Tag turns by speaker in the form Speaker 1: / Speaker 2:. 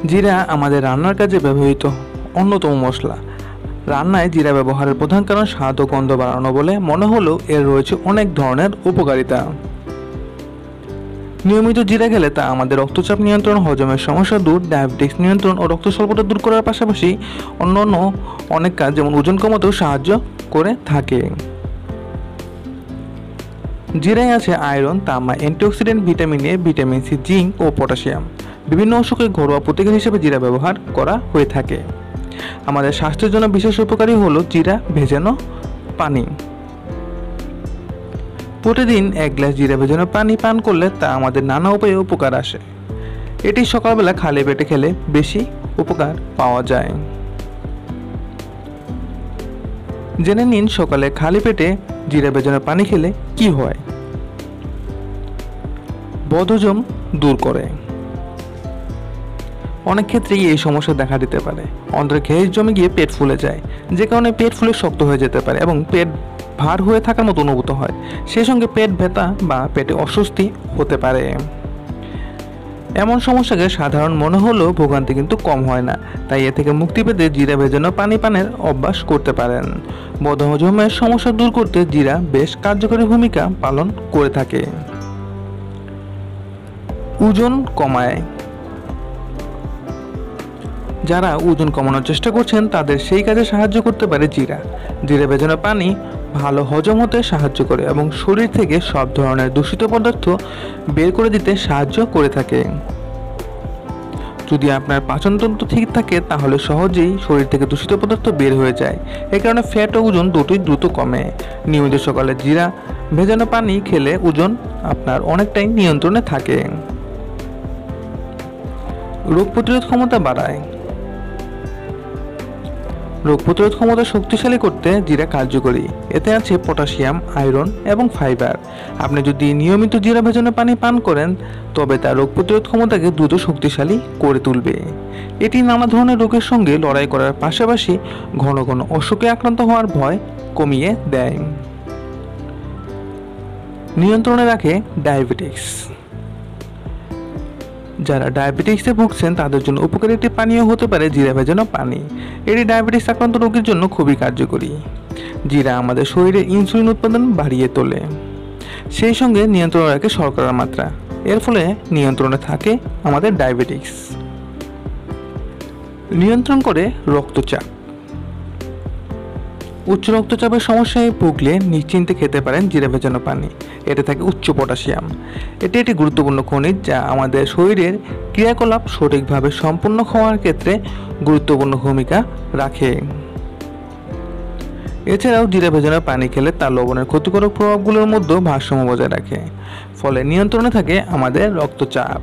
Speaker 1: জিরা আমাদের রান্নার কাজে ব্যবহৃত অন্যতম মশলা। রান্নায় জিরা ব্যবহারের প্রধান কারণ স্বাদ ও গন্ধ বাড়ানো বলে মনে হলেও এর রয়েছে অনেক ধরনের উপকারিতা। নিয়মিত জিরা খেলে তা আমাদের রক্তচাপ নিয়ন্ত্রণ, হজমের সমস্যা দূর, ডায়াবেটিস নিয়ন্ত্রণ ও রক্ত স্বল্পতা দূর করার পাশাপাশি অন্যান্য অনেক কাজ যেমন ওজন কমাতেও সাহায্য করে থাকে। জিরায় আছে আয়রন, তামা, antioxidant, vitamin A, vitamin C, zinc ও পটাশিয়াম। বিভিন্ন অসুখে ঘরোয়া প্রতিকার হিসেবে জিরা ব্যবহার করা হয়ে থাকে। আমাদের স্বাস্থ্যের জন্য বিশেষ উপকারী হলো জিরা ভেজানো পানি। প্রতিদিন 1 গ্লাস জিরা ভেজানো পানি পান করলে তা আমাদের নানা উপায়ে উপকার আসে। এটি সকালবেলা খালি পেটে খেলে বেশি উপকার পাওয়া যায়। জেনে নিন সকালে খালি পেটে জিরা ভেজানো পানি খেলে কি হয়। বদহজম দূর করে। অনেক ক্ষেত্রেই এই সমস্যা দেখা দিতে পারে। অন্ত্রে গ্যাস জমে গিয়ে পেট ফুলে যায়, যে কারণে পেট ফুলে শক্ত হয়ে যেতে পারে এবং পেট ভার হয়ে থাকার মতো অনুভূত হয়। সেই সঙ্গে পেট ব্যথা বা পেটে অস্বস্তি হতে পারে। এমন সমস্যাকে সাধারণ মনে হলেও ভোগান্তি কিন্তু কম হয় না। তাই এ থেকে মুক্তি পেতে জিরা ভেজানো পানি পানের অভ্যাস করতে পারেন। বদহজমের সমস্যা দূর করতে জিরা বেশ কার্যকরী ভূমিকা পালন করে থাকে। ওজন কমায়। যারা ওজন কমানোর চেষ্টা করছেন তাদের সেই কাজে সাহায্য করতে পারে জিরা। জিরা ভেজানো পানি ভালো হজম হতে সাহায্য করে এবং শরীর থেকে সব ধরনের দূষিত পদার্থ বের করে দিতে সাহায্য করে থাকে। যদি আপনার পাচনতন্ত্র ঠিক থাকে তাহলে সহজেই শরীর থেকে দূষিত পদার্থ বের হয়ে যায়। এ কারণে ফ্যাট ও ওজন দুটোই দ্রুত কমে। নিয়মিত সকালে জিরা ভেজানো পানি খেলে ওজন আপনার অনেকটাই নিয়ন্ত্রণে থাকে। রোগ প্রতিরোধ ক্ষমতা বাড়ায়। রোগ প্রতিরোধ ক্ষমতা শক্তিশালী করতে জিরা কার্যকরী। এতে আছে পটাশিয়াম, আয়রন এবং ফাইবার। আপনি যদি নিয়মিত জিরা ভেজানো পানি পান করেন তবে তা রোগ প্রতিরোধ ক্ষমতাকে দ্রুত শক্তিশালী করে তুলবে। এটি নানা ধরনের রোগের সঙ্গে লড়াই করার পাশাপাশি ঘন ঘন অসুখে আক্রান্ত হওয়ার ভয় কমিয়ে দেয়। নিয়ন্ত্রণে রাখে ডায়াবেটিস। যারা ডায়াবেটিসে ভুগছেন তাদের জন্য উপকারী একটি পানীয় হতে পারে জিরা ভেজানো পানি। এটি ডায়াবেটিস আক্রান্ত রোগীর জন্য খুবই কার্যকরী। জিরা আমাদের শরীরে ইনসুলিন উৎপাদন বাড়িয়ে তোলে, সেই সঙ্গে নিয়ন্ত্রণে রাখে শর্করার মাত্রা। এর ফলে নিয়ন্ত্রণে থাকে আমাদের ডায়াবেটিস। নিয়ন্ত্রণ করে রক্তচাপ। উচ্চ রক্তচাপের সমস্যায় ভুগলে নিশ্চিন্তে খেতে পারেন জিরা ভেজানো পানি। এতে থাকে উচ্চ পটাশিয়াম। এটি একটি গুরুত্বপূর্ণ খনিজ যা আমাদের শরীরের ক্রিয়াকলাপ সঠিকভাবে সম্পন্ন হওয়ার ক্ষেত্রে গুরুত্বপূর্ণ ভূমিকা রাখে। এছাড়াও জিরা ভেজানো পানি খেলে তা লবণের ক্ষতিকারক প্রভাবগুলোর মধ্যে ভারসাম্য বজায় রাখে, ফলে নিয়ন্ত্রণে থাকে আমাদের রক্তচাপ।